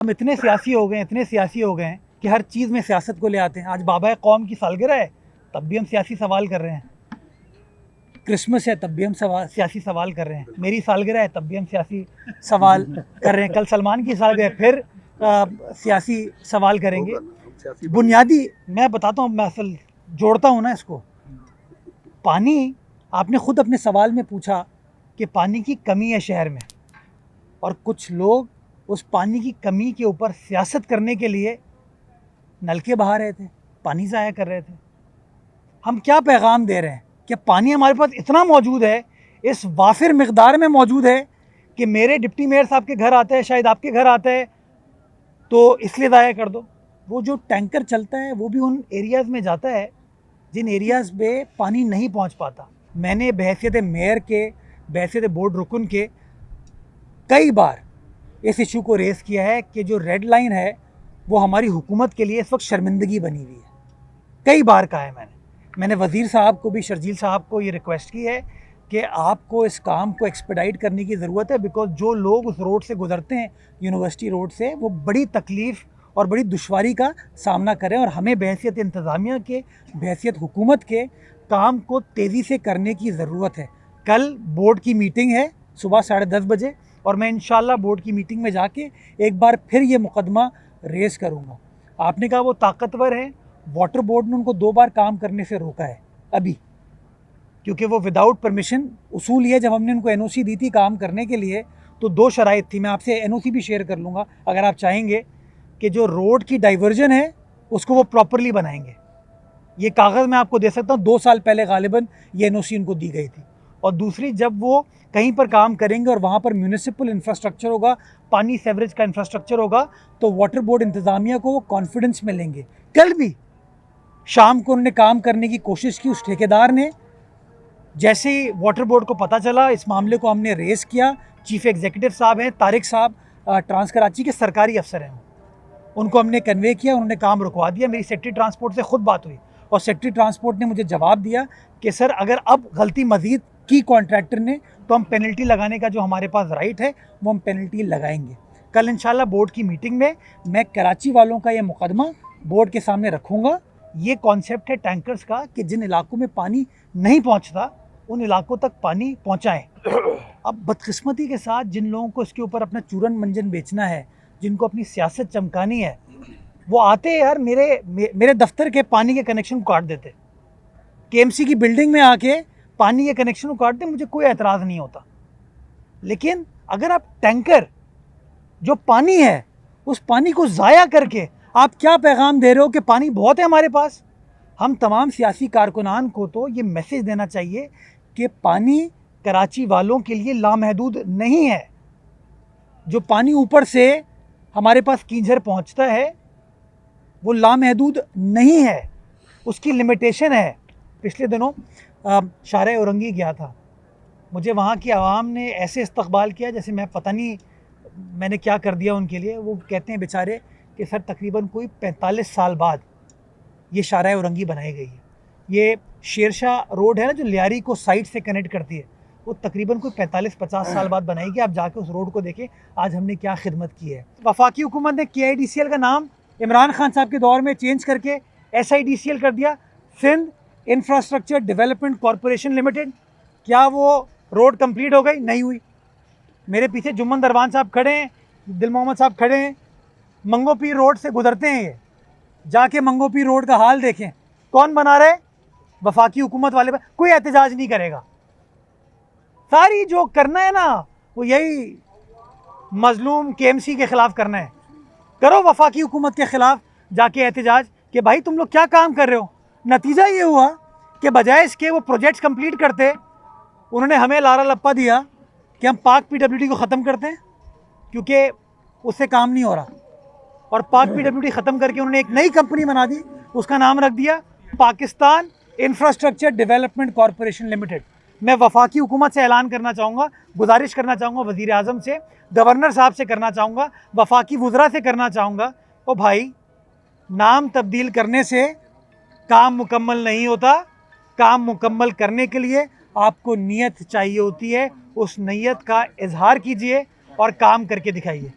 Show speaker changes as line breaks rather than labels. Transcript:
हम इतने सियासी हो गए हैं कि हर चीज़ में सियासत को ले आते हैं। आज बाबा कौम की सालगिरह है, तब भी हम सियासी सवाल कर रहे हैं। क्रिसमस है, तब भी हम सियासी सवाल कर रहे हैं। मेरी सालगिरह है, तब भी हम सियासी सवाल कर रहे हैं। कल सलमान की सालगिरह, फिर सियासी सवाल करेंगे। बुनियादी मैं बताता हूँ, मैं असल जोड़ता हूँ ना इसको। पानी, आपने खुद अपने सवाल में पूछा कि पानी की कमी है शहर में, और कुछ लोग उस पानी की कमी के ऊपर सियासत करने के लिए नलके बहा रहे थे, पानी ज़ाया कर रहे थे। हम क्या पैगाम दे रहे हैं कि पानी हमारे पास इतना मौजूद है, इस वाफिर मिकदार में मौजूद है कि मेरे डिप्टी मेयर साहब के घर आता है, शायद आपके घर आता है, तो इसलिए ज़ाया कर दो। वो जो टैंकर चलता है वो भी उन एरियाज़ में जाता है जिन एरियाज़ में पानी नहीं पहुंच पाता। मैंने बहैसियत मेयर के, बहैसियत बोर्ड रुकन के कई बार इस इशू को रेज़ किया है कि जो रेड लाइन है वो हमारी हुकूमत के लिए इस वक्त शर्मिंदगी बनी हुई है। कई बार कहा है मैंने वज़ीर साहब को भी, शर्जील साहब को ये रिक्वेस्ट की है कि आपको इस काम को एक्सपेडाइट करने की ज़रूरत है, बिकॉज जो लोग उस रोड से गुजरते हैं, यूनिवर्सिटी रोड से, वो बड़ी तकलीफ़ और बड़ी दुश्वारी का सामना करें, और हमें बहैसियत इंतज़ामिया के, बहैसियत हुकूमत के काम को तेज़ी से करने की ज़रूरत है। कल बोर्ड की मीटिंग है सुबह 10:30 बजे, और मैं इंशाल्लाह बोर्ड की मीटिंग में जाके एक बार फिर ये मुकदमा रेज़ करूँगा। आपने कहा वो ताकतवर है, वाटर बोर्ड ने उनको 2 बार काम करने से रोका है अभी, क्योंकि वो विदाउट परमिशन, उसूल ये, जब हमने उनको एनओसी दी थी काम करने के लिए, तो 2 शराइत थी। मैं आपसे एनओसी भी शेयर कर लूँगा अगर आप चाहेंगे, कि जो रोड की डाइवर्जन है उसको वो प्रॉपरली बनाएंगे। ये कागज़ मैं आपको दे सकता हूँ, 2 साल पहले गालिबन ये एनओसी उनको दी गई थी। और दूसरी, जब वो कहीं पर काम करेंगे और वहाँ पर म्यूनिसिपल इंफ्रास्ट्रक्चर होगा, पानी सेवरेज का इंफ्रास्ट्रक्चर होगा, तो वाटर बोर्ड इंतज़ामिया को वो कॉन्फिडेंस में लेंगे। कल भी शाम को उन्होंने काम करने की कोशिश की, उस ठेकेदार ने। जैसे ही वाटर बोर्ड को पता चला, इस मामले को हमने रेज़ किया। चीफ एग्जीक्यूटिव साहब हैं तारिक साहब, ट्रांस कराची के सरकारी अफसर हैं, उनको हमने कन्वे किया, उन्होंने काम रुकवा दिया। मेरी सेक्रेटरी ट्रांसपोर्ट से खुद बात हुई, और सेक्रेटरी ट्रांसपोर्ट ने मुझे जवाब दिया कि सर, अगर अब गलती मज़ीद की कॉन्ट्रैक्टर ने, तो हम पेनल्टी लगाने का जो हमारे पास राइट है वो हम पेनल्टी लगाएंगे। कल इंशाल्लाह बोर्ड की मीटिंग में मैं कराची वालों का ये मुकदमा बोर्ड के सामने रखूँगा। ये कॉन्सेप्ट है टैंकर्स का कि जिन इलाकों में पानी नहीं पहुँचता, उन इलाकों तक पानी पहुँचाएँ। अब बदकिस्मती के साथ जिन लोगों को इसके ऊपर अपना चूरन मंजन बेचना है, जिनको अपनी सियासत चमकानी है, वो आते यार मेरे दफ्तर के पानी के कनेक्शन को काट देते, केएमसी की बिल्डिंग में आके पानी के कनेक्शन को काट दे, मुझे कोई एतराज़ नहीं होता। लेकिन अगर आप टैंकर, जो पानी है, उस पानी को ज़ाया करके आप क्या पैगाम दे रहे हो कि पानी बहुत है हमारे पास। हम तमाम सियासी कारकुनान को तो ये मैसेज देना चाहिए कि पानी कराची वालों के लिए लामहदूद नहीं है। जो पानी ऊपर से हमारे पास कींझर पहुंचता है वो लामहदूद नहीं है, उसकी लिमिटेशन है। पिछले दिनों शारे औरंगी गया था, मुझे वहाँ की आवाम ने ऐसे इस्तकबाल किया जैसे मैं पता नहीं मैंने क्या कर दिया उनके लिए। वो कहते हैं बेचारे कि सर, तकरीबन कोई 45 साल बाद ये शारे औरंगी बनाई गई है। ये शेरशाह रोड है ना, जो लियारी को साइड से कनेक्ट करती है, वो तकरीबन कोई 45-50 साल बाद बनाई गई। आप जाके उस रोड को देखें आज हमने क्या खिदमत की है। वफाकी हुकूमत ने KIDCL का नाम इमरान खान साहब के दौर में चेंज करके SIDCL कर दिया, Sindh infrastructure development corporation limited. क्या वो रोड कंप्लीट हो गई? नहीं हुई। मेरे पीछे जुम्मन दरवान साहब खड़े हैं, दिल मोहम्मद साहब खड़े हैं, मंगोपीर रोड से गुजरते हैं ये, जाके मंगोपीर रोड का हाल देखें। कौन बना रहे? वफाकी हुकूमत वाले। कोई एहतजाज नहीं करेगा। सारी जो करना है ना, वो यही मजलूम KMC के ख़िलाफ़ करना है। करो वफाकी हुकूमत के ख़िलाफ़ जाके एहतजाज कि भाई तुम लोग क्या काम कर रहे हो। नतीजा ये हुआ कि बजाय इसके वो प्रोजेक्ट्स कंप्लीट करते, उन्होंने हमें लारा लप्पा दिया कि हम पाक PWD को ख़त्म करते हैं, क्योंकि उससे काम नहीं हो रहा। और पाक PWD ख़त्म करके उन्होंने एक नई कंपनी बना दी, उसका नाम रख दिया Pakistan infrastructure development corporation limited. मैं वफाकी हुकूमत से ऐलान करना चाहूँगा, गुजारिश करना चाहूँगा, वज़ीर आज़म से, गवर्नर साहब से करना चाहूँगा, वफाकी वुज़रा से करना चाहूँगा, ओ भाई, नाम तब्दील करने से काम मुकम्मल नहीं होता। काम मुकम्मल करने के लिए आपको नीयत चाहिए होती है, उस नीयत का इजहार कीजिए और काम करके दिखाइए।